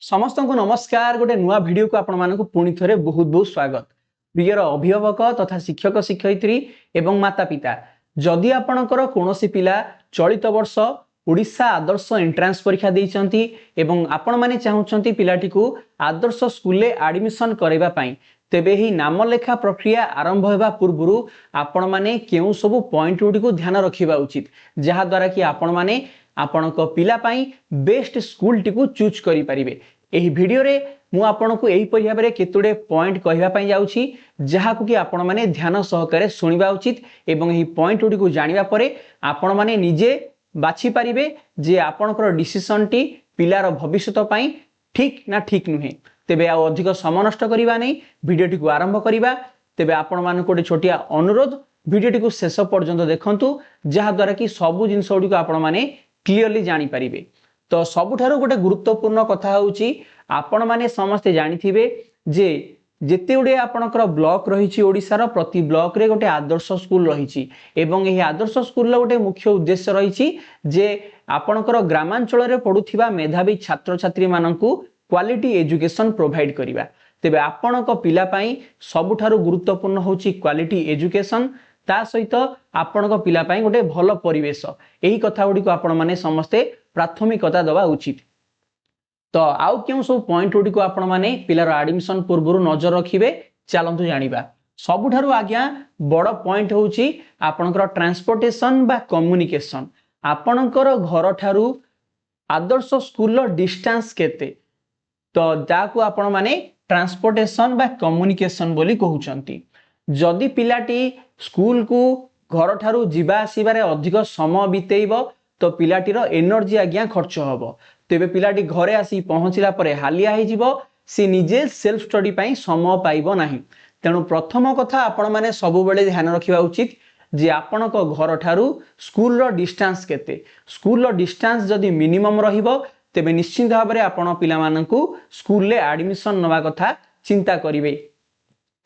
समस्त को नमस्कार। गोटे नुआ वीडियो को आपण मानक पुणी थे बहुत बहुत स्वागत। प्रियर अभिभावक तथा शिक्षक शिक्षयित्री एवं माता पिता जदि आपणकर कौनसी पिला चलित वर्ष ओडिशा आदर्श एंट्रांस परीक्षा देइचंती एवं आपण माने चाहुचंती पिलाटी को आदर्श स्कूल ले एडमिशन करबा पई तेबे ही नामलेखा प्रक्रिया आरंभ होगा पूर्व आपण माने केउ सब पॉइंट गुडी को ध्यान रखिबा उचित जहा द्वारा कि आपण माने आपणक पिला पई बेस्ट स्कूल टी को चूज करि परिबे। एही वीडियो रे मु आपनको एही परि भाबरे केतुडे पॉइंट कहबा पई जाउछि जहा को कि आपण माने ध्यान सहकारे सुनिबा उचित एवं एही पॉइंट गुडी को जानिबा परे आपण माने निजे बाछि परिबे जे आपणकर डिसिजन टी पिलार भविष्यत पई ठीक ना ठीक नुहे। तेबे आ अधिक समय नष्ट करिबा नै वीडियो टी को आरंभ करिबा। तेबे आपण मानको गोटे छोटिया अनुरोध वीडियो टी को शेष पर्यंत देखंतु जहा द्वारा कि सब जिंस गुडी को आपण माने क्लियरली जानि परिबे। तो सबुठारु गोटे गुरुत्वपूर्ण कथा होउची आपण माने समस्त जानिथिबे जे जेते गुडे आपणकर ब्लॉक रहिछि ओडिसा प्रति ब्लॉक रे गोटे आदर्श स्कूल रहिछि एवं एही आदर्श स्कूल रो गोटे मुख्य उद्देश्य रहिछि जे आपणकर ग्रामांचल रे पढुथिबा मेधावी छात्र छात्री माननकु क्वालिटी एजुकेशन प्रोवाइड करिबा। तेबे आपणक पिला पई सबुठारु गुरुत्वपूर्ण होउची क्वालिटी एजुकेशन ता सहित आपणक पिला पई गोटे भलो परिवेश एही कथा गुडी को आपण माने समस्ते प्राथमिकता दवा उचित। तो आउ क्यों सब पॉइंट गुडी को आपण माने पिलार एडमिशन पूर्व नजर रखिबे चलंतु जानिबा। सबुठारु आज्ञा बड़ पॉइंट होउची आपणकर ट्रांसपोर्टेशन बा कम्युनिकेशन। आपणकर घर ठारू आदर्श स्कूल रो डिस्टेंस केते तो जाकू आपण माने ट्रांसपोर्टेशन बा कम्युनिकेशन बोली कहउचंती। जदि पिलाटी स्कूल को घर ठारू जिबा आसीबारे अधिक समय बितेइबो तो पिलाटीर एनर्जी आज्ञा खर्च हबो। तेबे पिलाटी घरे आसी पहुंचला परे हालिया हे जिवो सी निजे सेल्फ स्टडी पई समय पाइबो नाही। तेणु प्रथम कथा आपण माने सब बेले ध्यान रखिबा उचित जे आपणक घर ठारू स्कूल रो डिस्टेंस केते। स्कूल रो डिस्टेंस जदि मिनिमम रहिबो तेबे निश्चित भाव में आपण पिला माननकु स्कूल ले एडमिशन नवा कथा चिंता करिवे।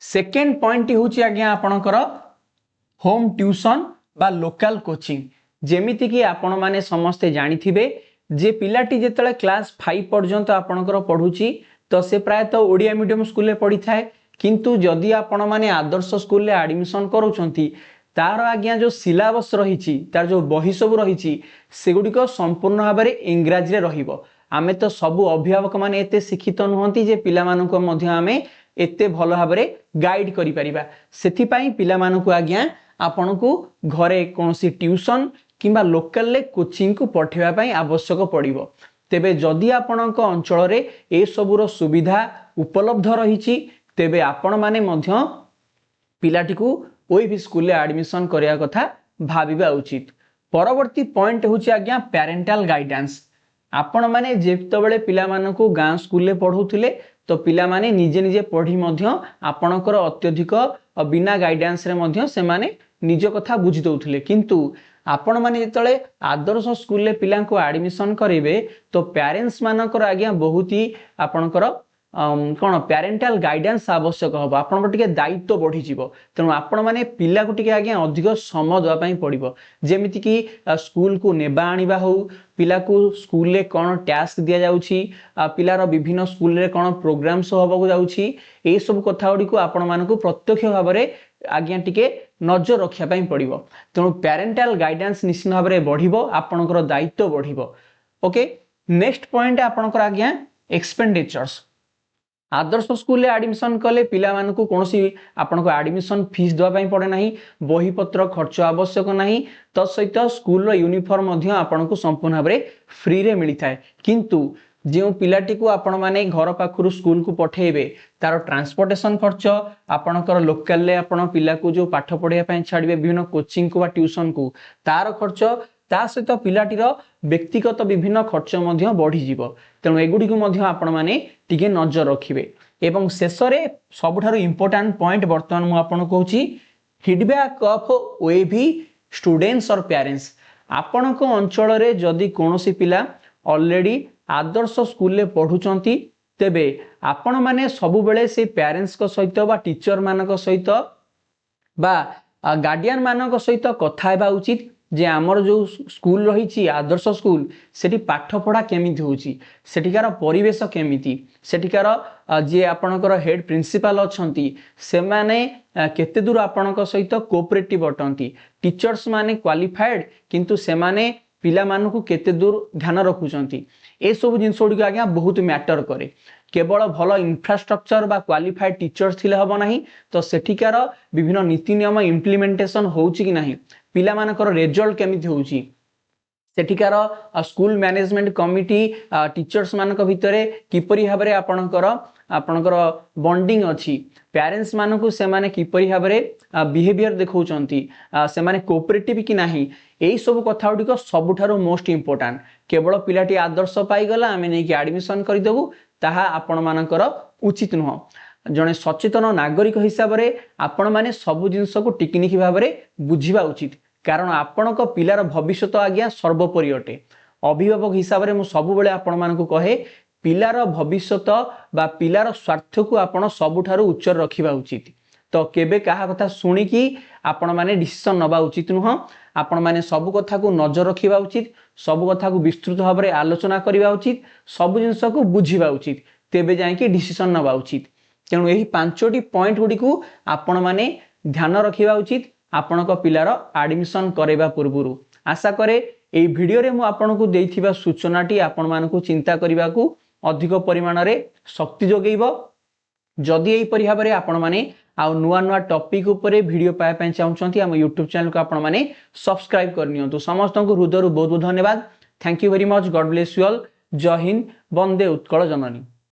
सेकेंड पॉइंट होची आज्ञा आपणकर होम ट्यूशन बा लोकल कोचिंग। जेमिति कि आपण माने समस्ते जानिथिबे जे पिलाटी जेतले क्लास 5 पर्यंत आपणकर पढुची तो से प्रायतः ओडिया मीडियम स्कूल ले पढी थाए किंतु जदि आपण माने आदर्श स्कूल ले एडमिशन करूछंती तार आज्ञा जो सिलेबस रहिछि तार जो बही सब रहिछि सेगुडी को संपूर्ण भाव में इंग्राजी रे रहिबो। आमे तो सबु अभिभावक माने एते शिक्षित नहंती जे पिला मानको मध्य आमे एते भलो भाव में गाइड करि परिबा। सेथि पई पिला मानको आज्ञा आपनको घरे कोनसी ट्यूशन किंबा लोकल ले कोचिंग को पठेवा पई आवश्यक पड़िबो। तेबे जदि आपणक अंचल रे ए सबुरो सुविधा उपलब्ध रहिछि तेबे आपण माने मध्य पिलाटी को ओई भी स्कूल ले एडमिशन करिया कथा भाबिबा उचित। परवर्ती पॉइंट होछि आज्ञा पेरेंटल गाइडेंस। आपण माने जेतबेले पिला मानकु गां स्कूल ले पढौथिले तो पिला माने निजे निजे पढी मध्य आपणकर अत्यधिक बिना गाइडेंस रे मध्य से माने निज कथा बुझि दउथिले किंतु आपण माने जेतले आदर्श स्कूल ले पिला को एडमिशन करेबे तो पेरेंट्स मानकर आज्ञा बहुत ही आपणकर कोन पेरेंटल गाइडेंस आवश्यक हो। आपण टिके दायित्व बढ़ी जीवो तेणु आपण माने पिला को टिके आज्ञा अधिक समय दवा पई पड़िबो। जेमिति कि स्कूल को नेबा आनिबा हो पिला को स्कूल ले कोन टास्क दिया जाउछि पिलार विभिन्न स्कूल रे कोन प्रोग्राम्स होबो जाउछि ए सब कथा गुडी को आपण मानकु प्रत्यक्ष भाव में आज्ञा टिके नजर रखिया पई पड़िबो। तेणु पेरेंटल गाइडेंस निश्चित भाव में बढ़िबो आपणकर दायित्व बढ़िबो। ओके नेक्स्ट पॉइंट आपणकर आज्ञा एक्सपेंडिचर्स। आदर्श स्कूल ले एडमिशन कले पिला मानकु कोनसी आपनको एडमिशन फीस दवा पई पड़े नाही बही पत्र खर्च आवश्यक नाही त सहित स्कूल रो यूनिफॉर्म मध्य आपनको संपूर्ण भाबरे फ्री रे मिली थाए किंतु जो पिलाटी को आपण माने घर पाखरु स्कूल को पठेबे तार ट्रांसपोर्टेशन खर्च आपणकर लोकल ले आपण पिला को जो पाठ पढिया पई छाडबे विभिन्न कोचिंग को बा ट्यूशन को तार खर्च ता सहित पिलाटीर व्यक्तिगत विभिन्न खर्च मध्य बढ़ी जीवो। तेणु एगुडी को मध्य आपण माने टिके नजर रखिबे। एवं शेष रे सबुठारु इंपोर्टेंट पॉइंट वर्तमान मु आपण कहूची फीडबैक ऑफ ओएवी स्टूडेंट्स और पेरेंट्स। आपणक अंचल रे जदि कोनोसी पिला ऑलरेडी आदर्श स्कूल ले पढुचंती तेबे आपण माने सबु बेले से पेरेंट्स को सहित बा टीचर मानक सहित बा गार्डियन मानक सहित कथा हेबा उचित जे आमर जो स्कूल रही आदर्श स्कूल सेठी पाठ पढ़ा केमिति होची सेठिकार परिवेश केमिति सेठिकार जे आपणकर हेड प्रिंसिपल अछंती से माने केते दूर आपणक सहित कोऑपरेटिव अटंती टीचर्स माने क्वालिफाइड किंतु से माने पिला मानकु केते दूर ध्यान रखुचंती ए सब जिंस गुड़िक आज्ञा बहुत मैटर करे केवल भल इंफ्रास्ट्रक्चर बा क्वालिफाइड टीचर्स थिले हबो नाही तो सेठिकार विभिन्न नीति नियम इम्प्लीमेंटेशन होउची कि नाही पिला मानकर रिजल्ट केमिति होउची सेठिकार स्कूल मैनेजमेंट कमिटी टीचर्स मानक भितरे किपरि भाबरे आपणकर बॉन्डिंग अछि पेरेंट्स मानकु से माने किपरि भाबरे बिहेवियर देखौचंती से माने कोऑपरेटिव कि नाही एई सब कथा गुडिक सबुठारो मोस्ट इंपोर्टेंट केवल पिलाटी आदर्श पाई गला आमे नै कि एडमिशन करि देबु ताहा आपण मानकर उचित नुह जने सचेतन नागरिक हिसाब रे आपण माने सब जिंस को टिकनिक भाबरे बुझिबा उचित कारण आपणक पिलार भविष्यत आज्ञा सर्वोपरि अटे अभिभावक हिसाब रे मु सब बेले आपण मानकु कहे पिलार भविष्यत बा पिलार स्वार्थ को आपण सबुठारु उच्च रखिबा उचित तो केबे कहा कथा सुनी कि आपण माने डिसिजन नबा उचित नुह आपण माने सब कथा को नजर रखिबा उचित सब कथा को विस्तृत भाव में आलोचना करबा उचित सब जिंस को बुझिबा उचित तेबे जाय कि डिसिजन नबा उचित तेणु एही पांचटी पॉइंट गुडी को आपण माने ध्यान रखिबा उचित आपणक पिलार एडमिशन करेबा पूर्वरु आशा करे एही वीडियो रे मु आपनको देइथिबा सूचनाटी आपण मानकु चिंता करिबा को अधिक परिमाण रे शक्ति जोगेइबो जदि एही परि भाबरे आपण माने आ नुआ नुआ टॉपिक ऊपर वीडियो पाए पय चाहउछंती हम YouTube चैनल को आपण माने सब्सक्राइब करनियंतु समस्त को हृदय बहुत बहुत धन्यवाद thank you very much God bless you all जय हिंद वंदे उत्कल जननी।